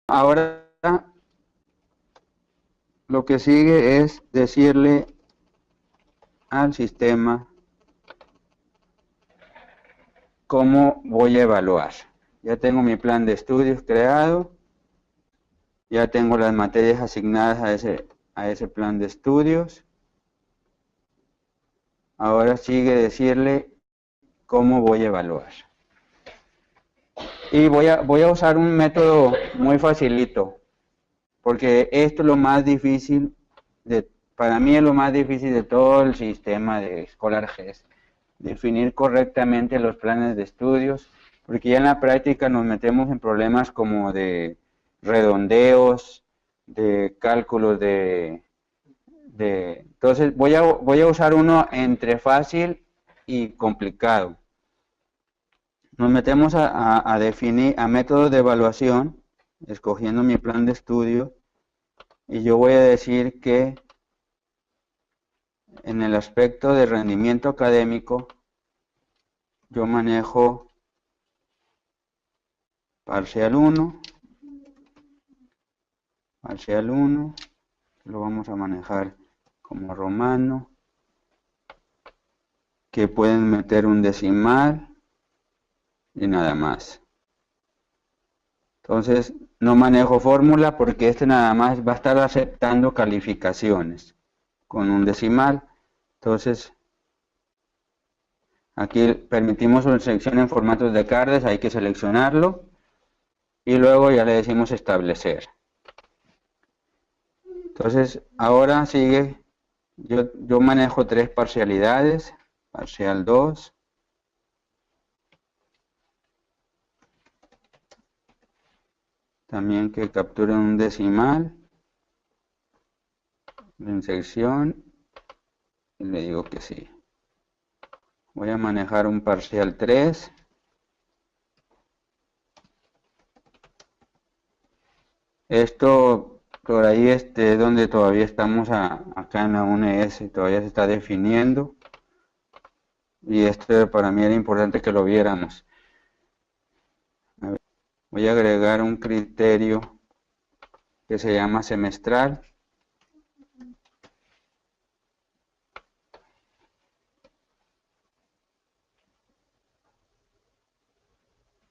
Ahora lo que sigue es decirle al sistema cómo voy a evaluar. Ya tengo mi plan de estudios creado, ya tengo las materias asignadas a ese plan de estudios. Ahora sigue decirle cómo voy a evaluar. Y voy a usar un método muy facilito, porque esto es lo más difícil, para mí es lo más difícil de todo el sistema de escolar GES. Definir correctamente los planes de estudios, porque ya en la práctica nos metemos en problemas como de redondeos, de cálculos entonces voy a usar uno entre fácil y complicado. Nos metemos a definir a métodos de evaluación, escogiendo mi plan de estudio, y yo voy a decir que en el aspecto de rendimiento académico, yo manejo parcial 1, lo vamos a manejar como romano, que pueden meter un decimal y nada más. Entonces, no manejo fórmula porque este nada más va a estar aceptando calificaciones con un decimal. Entonces, aquí permitimos una selección en formatos de cards, hay que seleccionarlo y luego ya le decimos establecer. Entonces, ahora sigue, yo manejo 3 parcialidades, parcial 2, también que capturen un decimal, la inserción, y le digo que sí. Voy a manejar un parcial 3. Esto por ahí es donde todavía estamos acá en la UNES, todavía se está definiendo. Y esto para mí era importante que lo viéramos. A ver, voy a agregar un criterio que se llama semestral.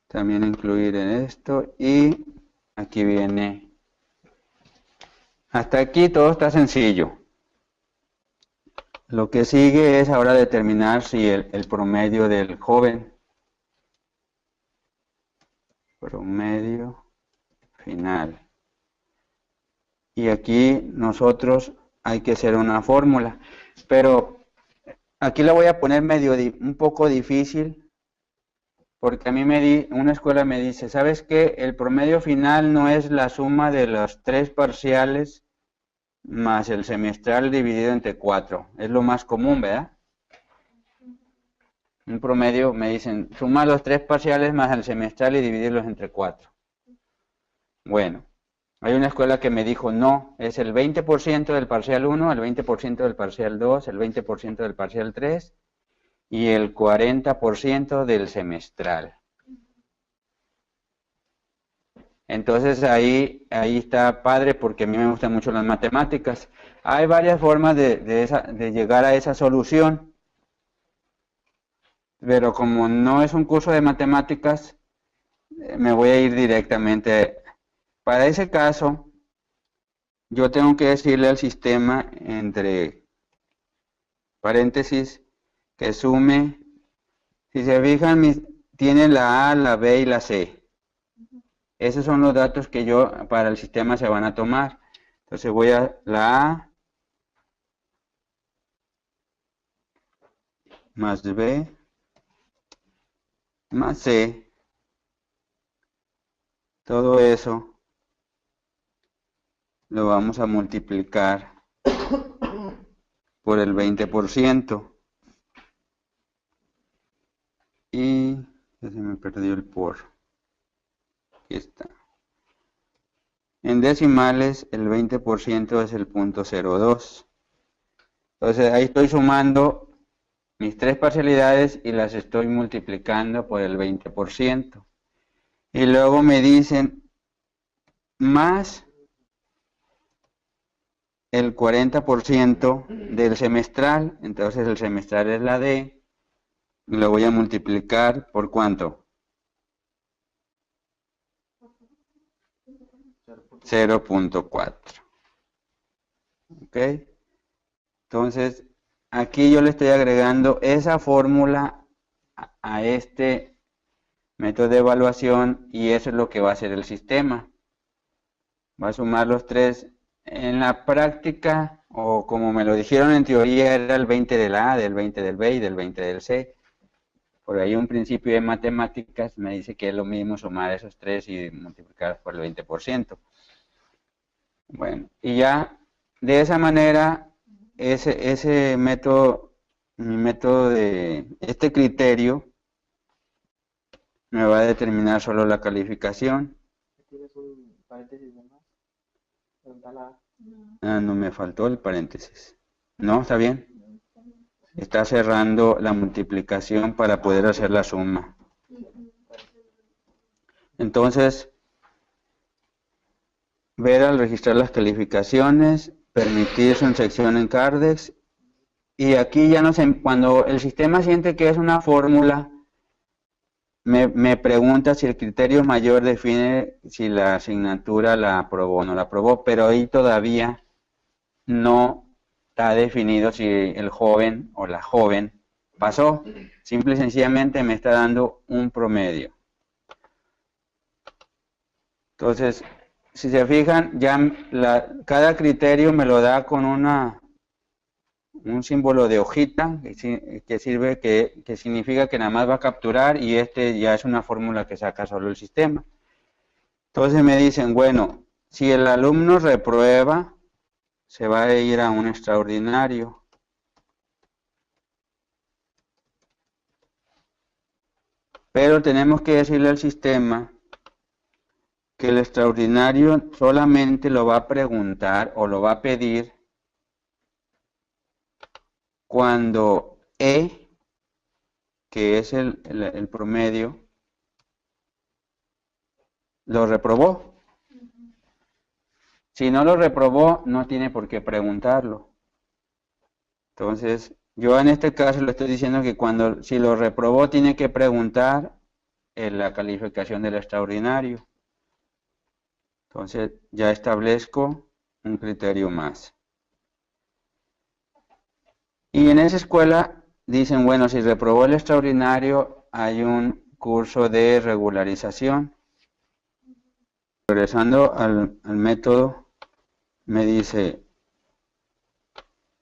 También incluir en esto y aquí viene. Hasta aquí todo está sencillo. Lo que sigue es ahora determinar si el promedio del joven, promedio final. Y aquí nosotros hay que hacer una fórmula, pero aquí la voy a poner un poco difícil, porque a mí una escuela me dice, ¿sabes qué? El promedio final no es la suma de los 3 parciales más el semestral dividido entre 4. Es lo más común, ¿verdad? Un promedio, me dicen, sumar los 3 parciales más el semestral y dividirlos entre 4. Bueno, hay una escuela que me dijo, no, es el 20% del parcial 1, el 20% del parcial 2, el 20% del parcial 3 y el 40% del semestral. Entonces ahí está padre porque a mí me gustan mucho las matemáticas. Hay varias formas de llegar a esa solución, pero como no es un curso de matemáticas, me voy a ir directamente. Para ese caso, yo tengo que decirle al sistema entre paréntesis que sume. Si se fijan, tiene la A, la B y la C. Esos son los datos que para el sistema se van a tomar. Entonces voy a la A más B más C. Todo eso lo vamos a multiplicar por el 20%. Y ya se me perdió el por. Aquí está. En decimales, el 20% es el 0.02. Entonces ahí estoy sumando mis 3 parcialidades y las estoy multiplicando por el 20%. Y luego me dicen, más el 40% del semestral. Entonces el semestral es la D. Lo voy a multiplicar por ¿cuánto? 0.4. ¿Ok? Entonces, aquí yo le estoy agregando esa fórmula a este método de evaluación y eso es lo que va a hacer el sistema. Va a sumar los tres. En la práctica, o como me lo dijeron en teoría, era el 20 del A, del 20 del B y del 20 del C. Por ahí un principio de matemáticas me dice que es lo mismo sumar esos tres y multiplicar por el 20%. Bueno, y ya de esa manera, ese método, mi método de este criterio, me va a determinar solo la calificación. ¿Tienes un paréntesis de más? No me faltó el paréntesis. No, está bien. Está cerrando la multiplicación para poder hacer la suma. Entonces, ver al registrar las calificaciones, permitir su inserción en Cardex, y aquí ya no sé, cuando el sistema siente que es una fórmula, me pregunta si el criterio mayor define si la asignatura la aprobó o no la aprobó, pero ahí todavía no está definido si el joven o la joven pasó. Simple y sencillamente me está dando un promedio. Entonces, si se fijan, ya cada criterio me lo da con un símbolo de hojita que sirve, que significa que nada más va a capturar, y este ya es una fórmula que saca solo el sistema. Entonces me dicen, bueno, si el alumno reprueba, se va a ir a un extraordinario. Pero tenemos que decirle al sistema que el extraordinario solamente lo va a preguntar o lo va a pedir cuando E, que es el promedio, lo reprobó. Si no lo reprobó, no tiene por qué preguntarlo. Entonces, yo en este caso le estoy diciendo que si lo reprobó, tiene que preguntar la calificación del extraordinario. Entonces, ya establezco un criterio más. Y en esa escuela dicen, bueno, si reprobó el extraordinario, hay un curso de regularización. Regresando al método, me dice,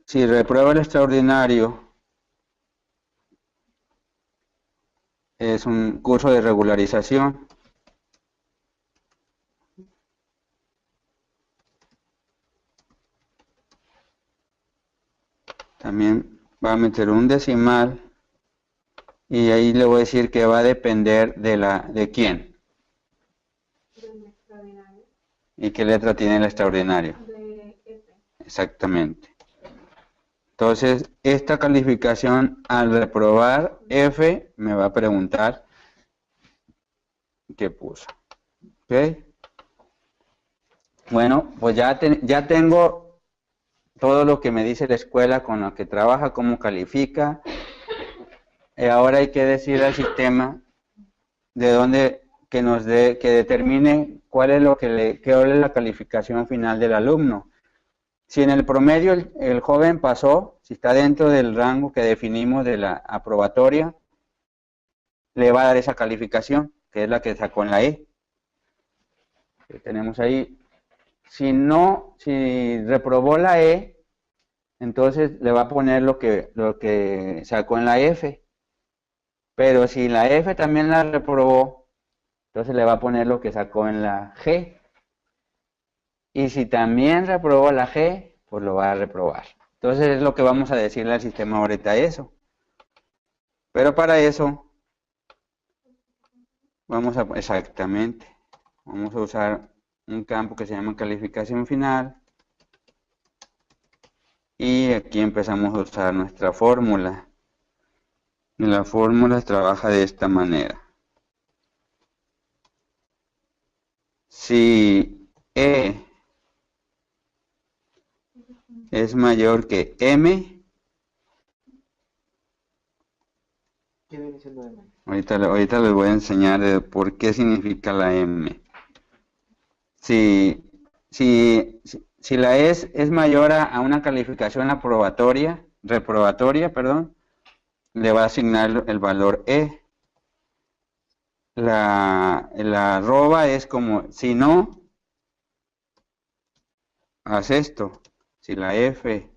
si reprueba el extraordinario, es un curso de regularización. También va a meter un decimal y ahí le voy a decir que va a depender de quién. Del extraordinario. ¿Y qué letra tiene el extraordinario? De F. Exactamente. Entonces, esta calificación al reprobar F me va a preguntar qué puso. ¿Ok? Bueno, pues ya tengo todo lo que me dice la escuela, con lo que trabaja, cómo califica. Ahora hay que decirle al sistema de dónde que determine cuál es la calificación final del alumno. Si en el promedio el joven pasó, si está dentro del rango que definimos de la aprobatoria, le va a dar esa calificación, que es la que sacó en la E. Que tenemos ahí. Si reprobó la E, entonces le va a poner lo que sacó en la F. Pero si la F también la reprobó, entonces le va a poner lo que sacó en la G. Y si también reprobó la G, pues lo va a reprobar. Entonces es lo que vamos a decirle al sistema ahorita eso. Pero para eso, exactamente, vamos a usar un campo que se llama calificación final. Y aquí empezamos a usar nuestra fórmula. Y la fórmula trabaja de esta manera. Si E es mayor que M, ¿Qué viene siendo M? ahorita les voy a enseñar por qué significa la M. Si la es mayor a una calificación reprobatoria, perdón, le va a asignar el valor E. La arroba es como, si no, haz esto. Si la F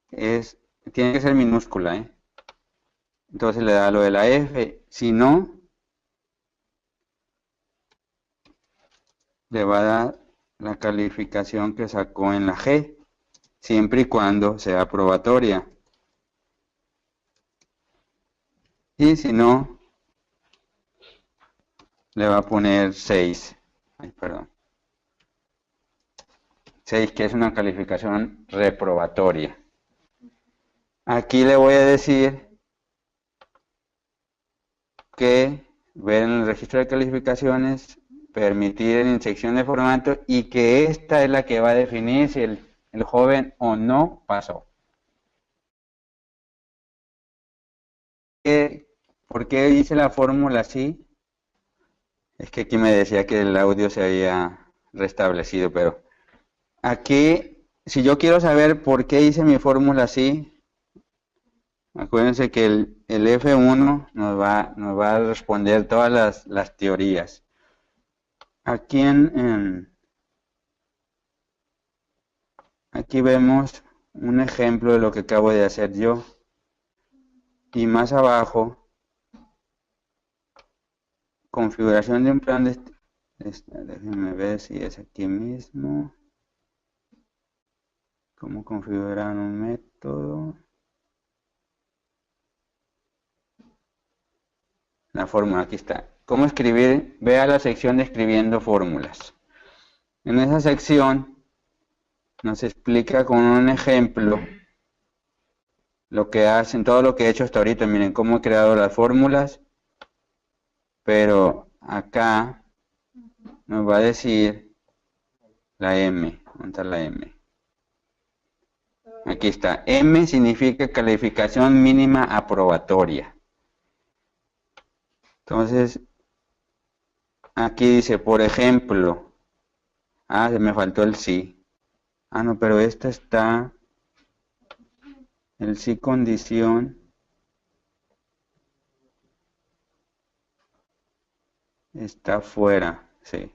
tiene que ser minúscula, ¿eh? Entonces le da lo de la F. Si no, le va a dar la calificación que sacó en la G, siempre y cuando sea probatoria. Y si no, le va a poner 6. Ay, perdón. 6, que es una calificación reprobatoria. Aquí le voy a decir que ver en el registro de calificaciones, permitir en inyección de formato y que esta es la que va a definir si el joven o no pasó. ¿Por qué hice la fórmula así? Es que aquí me decía que el audio se había restablecido, pero aquí, si yo quiero saber por qué hice mi fórmula así, acuérdense que el F1 nos va a responder todas las teorías. Aquí aquí vemos un ejemplo de lo que acabo de hacer yo. Y más abajo, configuración de un plan de... Déjenme ver si es aquí mismo. ¿Cómo configurar un método? La fórmula, aquí está. ¿Cómo escribir? Vea la sección de escribiendo fórmulas. En esa sección nos explica con un ejemplo lo que hacen, todo lo que he hecho hasta ahorita. Miren cómo he creado las fórmulas, pero acá nos va a decir la M. ¿Dónde está la M? Aquí está. M significa calificación mínima aprobatoria. Entonces, aquí dice, por ejemplo, se me faltó el sí. No, pero esta está, el sí condición, está fuera, sí.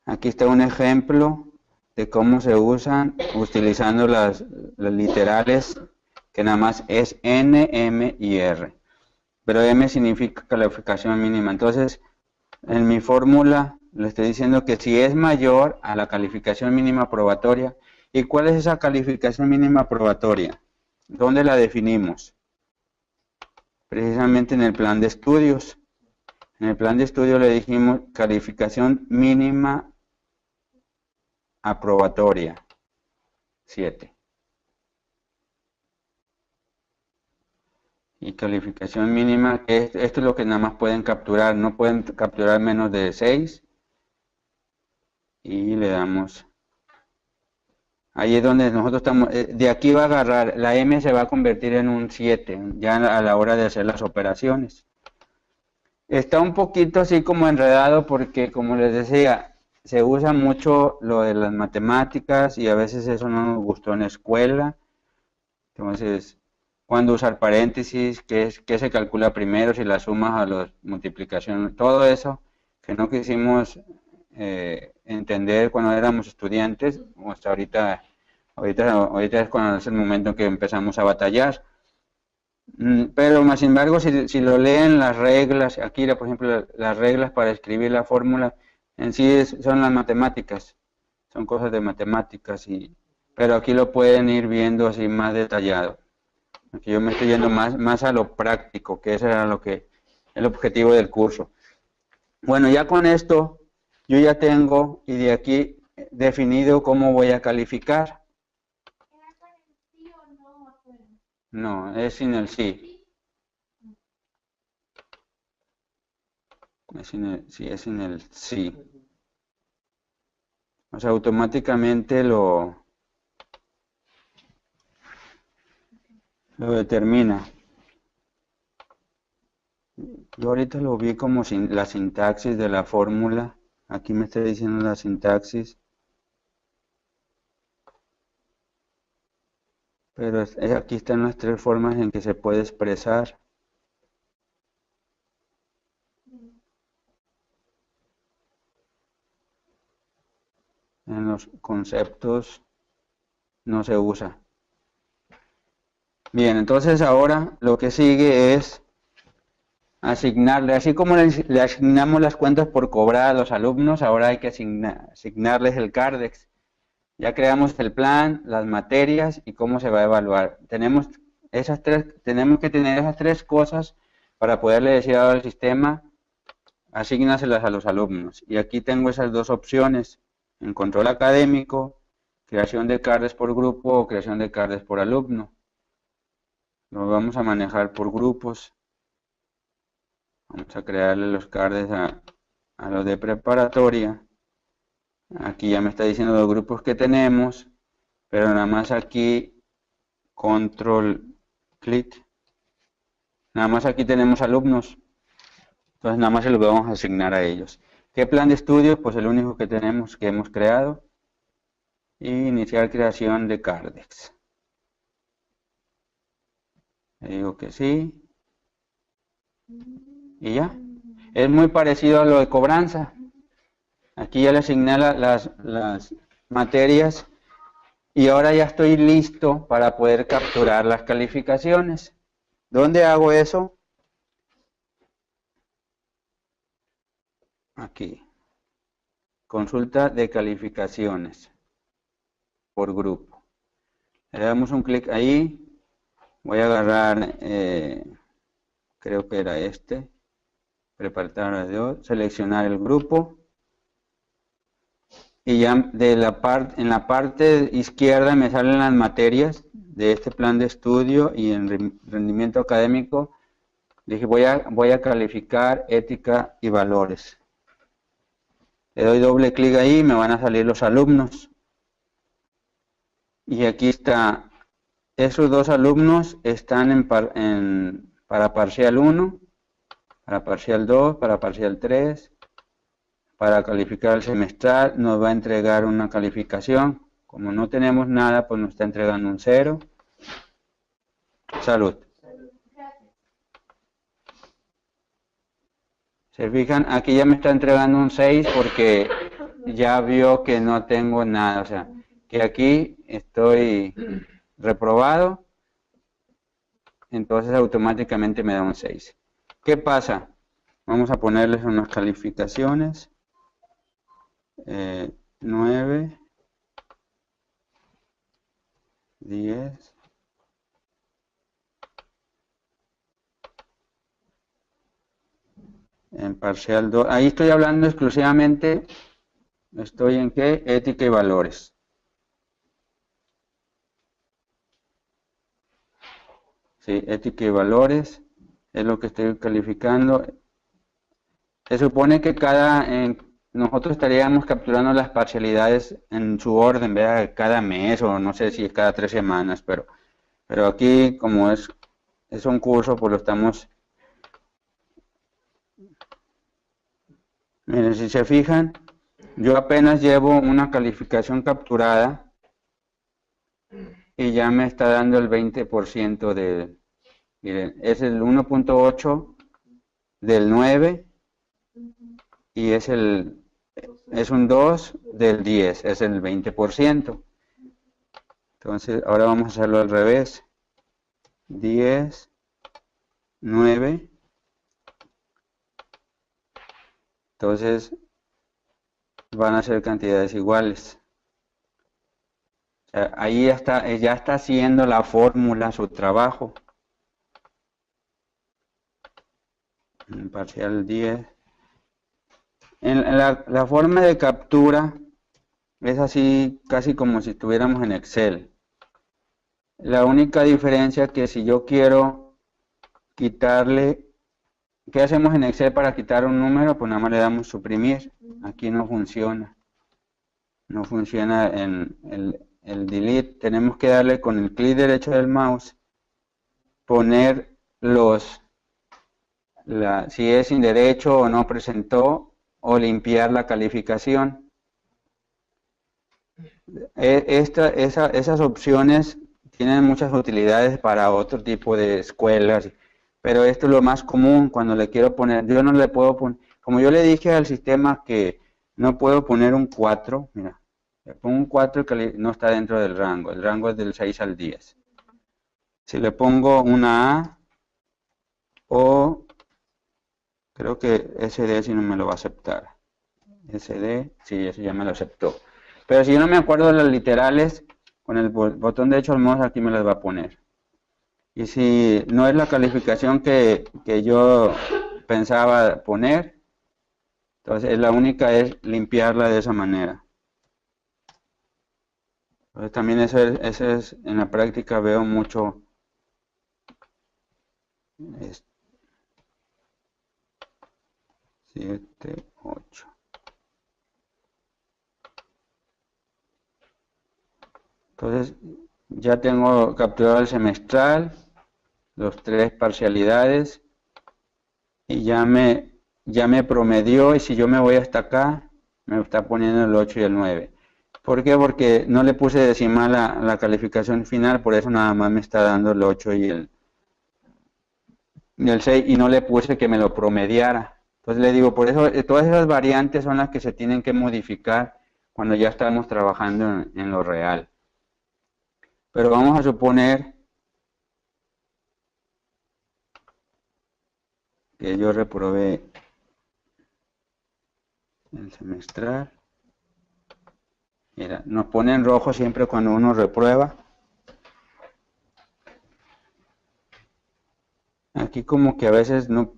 Aquí está un ejemplo de cómo se usan utilizando las literales, que nada más es N, M y R. Pero M significa calificación mínima. Entonces, en mi fórmula le estoy diciendo que si es mayor a la calificación mínima probatoria. ¿Y cuál es esa calificación mínima probatoria? ¿Dónde la definimos? Precisamente en el plan de estudios. En el plan de estudio le dijimos calificación mínima aprobatoria, 7. Y calificación mínima, esto es lo que nada más pueden capturar, no pueden capturar menos de 6. Y le damos, ahí es donde nosotros estamos, de aquí va a agarrar, la M se va a convertir en un 7, ya a la hora de hacer las operaciones. Está un poquito así como enredado porque, como les decía, se usa mucho lo de las matemáticas y a veces eso no nos gustó en la escuela. Entonces, cuándo usar paréntesis, qué se calcula primero, si las sumas a las multiplicaciones, todo eso que no quisimos entender cuando éramos estudiantes, hasta ahorita es cuando es el momento en que empezamos a batallar. Pero más sin embargo, si lo leen las reglas, aquí por ejemplo las reglas para escribir la fórmula, en sí son las matemáticas, son cosas de matemáticas, pero aquí lo pueden ir viendo así más detallado. Aquí yo me estoy yendo más a lo práctico, que ese era el objetivo del curso. Bueno, ya con esto yo ya tengo y de aquí definido cómo voy a calificar. No, es sin el sí. Sí, es en el sí. O sea, automáticamente lo determina. Yo ahorita lo vi como la sintaxis de la fórmula. Aquí me está diciendo la sintaxis. Pero aquí están las tres formas en que se puede expresar. En los conceptos no se usa. Bien, entonces ahora lo que sigue es asignarle, así como le asignamos las cuentas por cobrar a los alumnos, ahora hay que asignarles el CARDEX. Ya creamos el plan, las materias y cómo se va a evaluar. Tenemos que tener esas tres cosas para poderle decir ahora al sistema, asígnaselas a los alumnos. Y aquí tengo esas dos opciones, en control académico, creación de CARDEX por grupo o creación de CARDEX por alumno. Lo vamos a manejar por grupos. Vamos a crearle los CARDEX a los de preparatoria. Aquí ya me está diciendo los grupos que tenemos, pero nada más aquí, control clic. Nada más aquí tenemos alumnos. Entonces nada más se los vamos a asignar a ellos. ¿Qué plan de estudio? Pues el único que tenemos, que hemos creado. Y iniciar creación de CARDEX. Le digo que sí. Y ya. Es muy parecido a lo de cobranza. Aquí ya le asigné las materias y ahora ya estoy listo para poder capturar las calificaciones. ¿Dónde hago eso? Aquí. Consulta de calificaciones por grupo. Le damos un clic ahí. Voy a agarrar, creo que era este. Preparar, seleccionar el grupo. Y ya en la parte izquierda me salen las materias de este plan de estudio y en rendimiento académico. Dije, voy a calificar ética y valores. Le doy doble clic ahí y me van a salir los alumnos. Y aquí está, esos dos alumnos están para parcial 1, para parcial 2, para parcial 3. Para calificar el semestral nos va a entregar una calificación. Como no tenemos nada, pues nos está entregando un 0. Salud. ¿Se fijan? Aquí ya me está entregando un 6 porque ya vio que no tengo nada. O sea, que aquí estoy reprobado. Entonces automáticamente me da un 6. ¿Qué pasa? Vamos a ponerles unas calificaciones. 9, 10, en parcial 2, ahí estoy hablando exclusivamente, ¿estoy en qué? Ética y valores. Sí, ética y valores, es lo que estoy calificando. Se supone que nosotros estaríamos capturando las parcialidades en su orden, ¿verdad? Cada mes o no sé si es cada 3 semanas, pero aquí como es un curso, pues lo estamos... Miren, si se fijan, yo apenas llevo una calificación capturada y ya me está dando el 20% de... Miren, es el 1.8 del 9 y es un 2 del 10, es el 20%. Entonces, ahora vamos a hacerlo al revés. 10, 9. Entonces, van a ser cantidades iguales. O sea, ahí ya está haciendo la fórmula su trabajo. En parcial 10. En la forma de captura es así, casi como si estuviéramos en Excel. La única diferencia es que si yo quiero quitarle ¿Qué hacemos en Excel para quitar un número? Pues nada más le damos suprimir. Aquí no funciona. No funciona en el delete. Tenemos que darle con el clic derecho del mouse, poner si es sin derecho o no presentó, o limpiar la calificación. Esas opciones tienen muchas utilidades para otro tipo de escuelas, pero esto es lo más común cuando le quiero poner. Yo no le puedo poner, como yo le dije al sistema que no puedo poner un 4, mira, le pongo un 4 que no está dentro del rango, el rango es del 6 al 10. Si le pongo una A, o creo que SD si no me lo va a aceptar. SD, sí, eso ya me lo aceptó. Pero si yo no me acuerdo de las literales, con el botón derecho del mouse aquí me las va a poner. Y si no es la calificación que yo pensaba poner, entonces la única es limpiarla de esa manera. Entonces también eso es en la práctica veo mucho 7, 8. Entonces ya tengo capturado el semestral, los 3 parcialidades, y ya me promedió, y si yo me voy hasta acá, me está poniendo el 8 y el 9. ¿Por qué? Porque no le puse decimal a la calificación final, por eso nada más me está dando el 8 y el 6, y no le puse que me lo promediara. Entonces le digo, por eso todas esas variantes son las que se tienen que modificar cuando ya estamos trabajando en lo real. Pero vamos a suponer que yo reprobé el semestral. Mira, nos pone en rojo siempre cuando uno reprueba. Aquí como que a veces no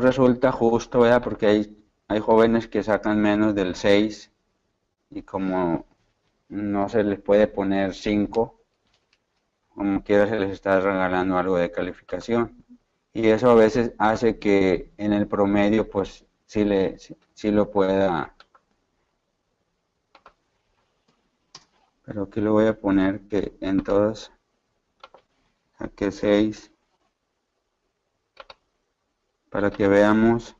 resulta justo, ¿verdad? Porque hay jóvenes que sacan menos del 6 y como no se les puede poner 5, como quiera se les está regalando algo de calificación. Y eso a veces hace que en el promedio pues sí lo pueda. Pero aquí lo voy a poner que en todas saqué 6 para que veamos.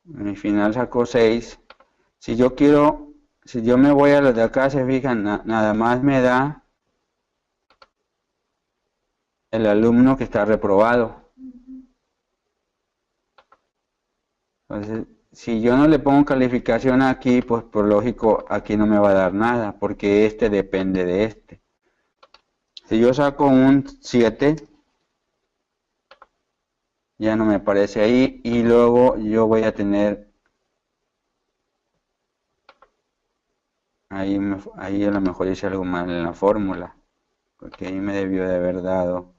Mi final sacó 6. Si yo me voy a los de acá, se fijan, nada más me da el alumno que está reprobado. Entonces, si yo no le pongo calificación aquí, pues por lógico aquí no me va a dar nada, porque este depende de este. Si yo saco un 7, ya no me aparece ahí, y luego yo voy a tener, ahí a lo mejor hice algo mal en la fórmula, porque ahí me debió de haber dado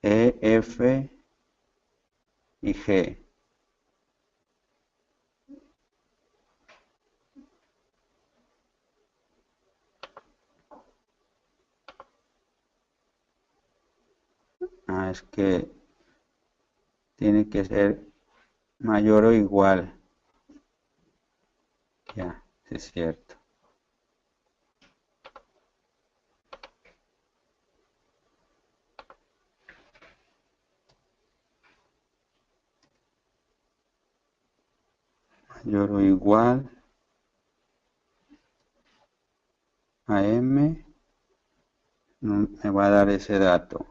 E, F y G. Es que tiene que ser mayor o igual. Ya, sí es cierto. Mayor o igual a M, no me va a dar ese dato.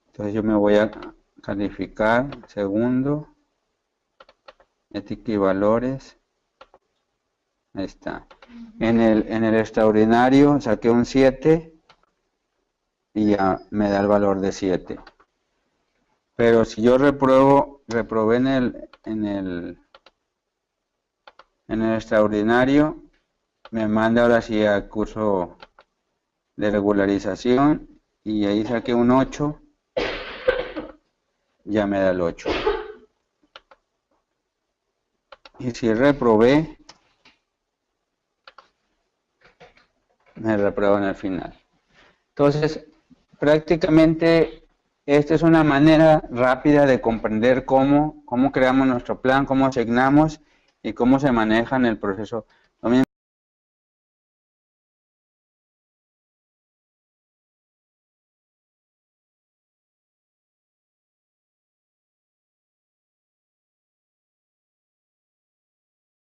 Entonces yo me voy a calificar segundo, ética y valores. Ahí está. En el extraordinario saqué un 7 y ya me da el valor de 7. Pero si yo reprobé en el extraordinario, me manda ahora sí al curso de regularización, y ahí saqué un 8, ya me da el 8. Y si reprobé, me repruebo en el final. Entonces, prácticamente esta es una manera rápida de comprender cómo creamos nuestro plan, cómo asignamos y cómo se maneja en el proceso